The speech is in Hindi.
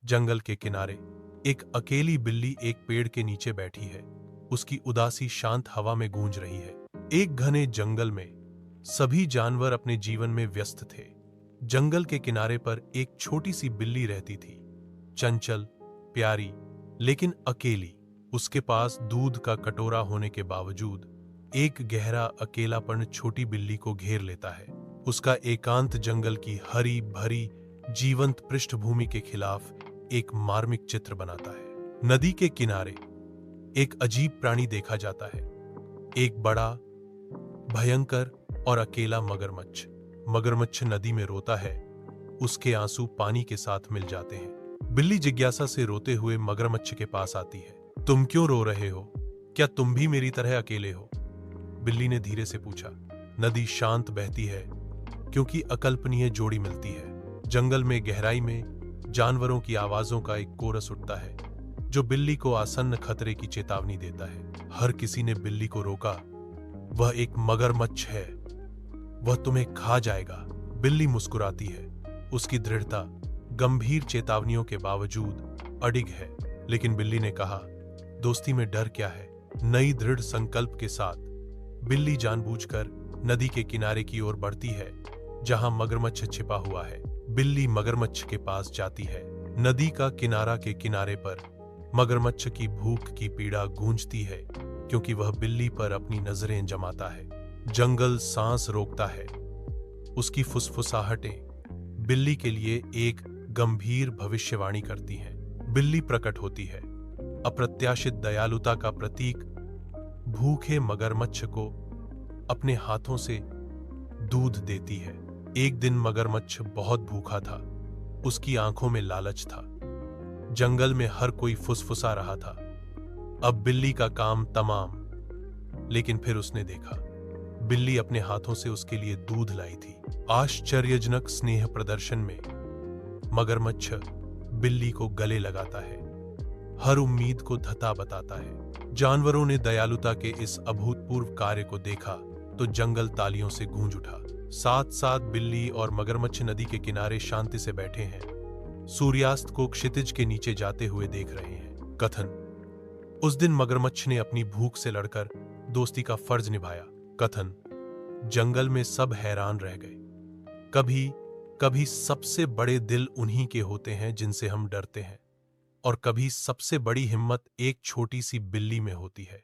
जंगल के किनारे एक अकेली बिल्ली एक पेड़ के नीचे बैठी है। उसकी उदासी शांत हवा में गूंज रही है। एक घने जंगल में सभी जानवर अपने जीवन में व्यस्त थे। जंगल के किनारे पर एक छोटी सी बिल्ली रहती थी, चंचल, प्यारी, लेकिन अकेली। उसके पास दूध का कटोरा होने के बावजूद एक गहरा अकेलापन छोटी बिल्ली को घेर लेता है। उसका एकांत जंगल की हरी भरी जीवंत पृष्ठभूमि के खिलाफ एक मार्मिक चित्र बनाता है। नदी के किनारे एक अजीब प्राणी देखा जाता है, एक बड़ा, भयंकर और अकेला मगरमच्छ। मगरमच्छ नदी में रोता है, उसके आंसू पानी के साथ मिल जाते हैं। बिल्ली जिज्ञासा से रोते हुए मगरमच्छ के पास आती है। तुम क्यों रो रहे हो? क्या तुम भी मेरी तरह अकेले हो? बिल्ली ने धीरे से पूछा। नदी शांत बहती है क्योंकि अकल्पनीय जोड़ी मिलती है। जंगल में गहराई में जानवरों की आवाजों का एक कोरस उठता है जो बिल्ली को आसन्न खतरे की चेतावनी देता है। हर किसी ने बिल्ली को रोका। वह एक मगरमच्छ है, वह तुम्हें खा जाएगा। बिल्ली मुस्कुराती है, उसकी दृढ़ता गंभीर चेतावनियों के बावजूद अडिग है। लेकिन बिल्ली ने कहा, दोस्ती में डर क्या है? नई दृढ़ संकल्प के साथ बिल्ली जानबूझकर नदी के किनारे की ओर बढ़ती है जहां मगरमच्छ छिपा हुआ है। बिल्ली मगरमच्छ के पास जाती है। नदी का किनारा के किनारे पर मगरमच्छ की भूख की पीड़ा गूंजती है क्योंकि वह बिल्ली पर अपनी नजरें जमाता है। जंगल सांस रोकता है, उसकी फुसफुसाहटें बिल्ली के लिए एक गंभीर भविष्यवाणी करती हैं। बिल्ली प्रकट होती है, अप्रत्याशित दयालुता का प्रतीक, भूखे मगरमच्छ को अपने हाथों से दूध देती है। एक दिन मगरमच्छ बहुत भूखा था, उसकी आंखों में लालच था। जंगल में हर कोई फुसफुसा रहा था, अब बिल्ली का काम तमाम। लेकिन फिर उसने देखा, बिल्ली अपने हाथों से उसके लिए दूध लाई थी। आश्चर्यजनक स्नेह प्रदर्शन में मगरमच्छ बिल्ली को गले लगाता है, हर उम्मीद को धता बताता है। जानवरों ने दयालुता के इस अभूतपूर्व कार्य को देखा तो जंगल तालियों से गूंज उठा। साथ साथ बिल्ली और मगरमच्छ नदी के किनारे शांति से बैठे हैं, सूर्यास्त को क्षितिज के नीचे जाते हुए देख रहे हैं। कथन: उस दिन मगरमच्छ ने अपनी भूख से लड़कर दोस्ती का फर्ज निभाया। कथन: जंगल में सब हैरान रह गए। कभी कभी सबसे बड़े दिल उन्हीं के होते हैं जिनसे हम डरते हैं, और कभी सबसे बड़ी हिम्मत एक छोटी सी बिल्ली में होती है।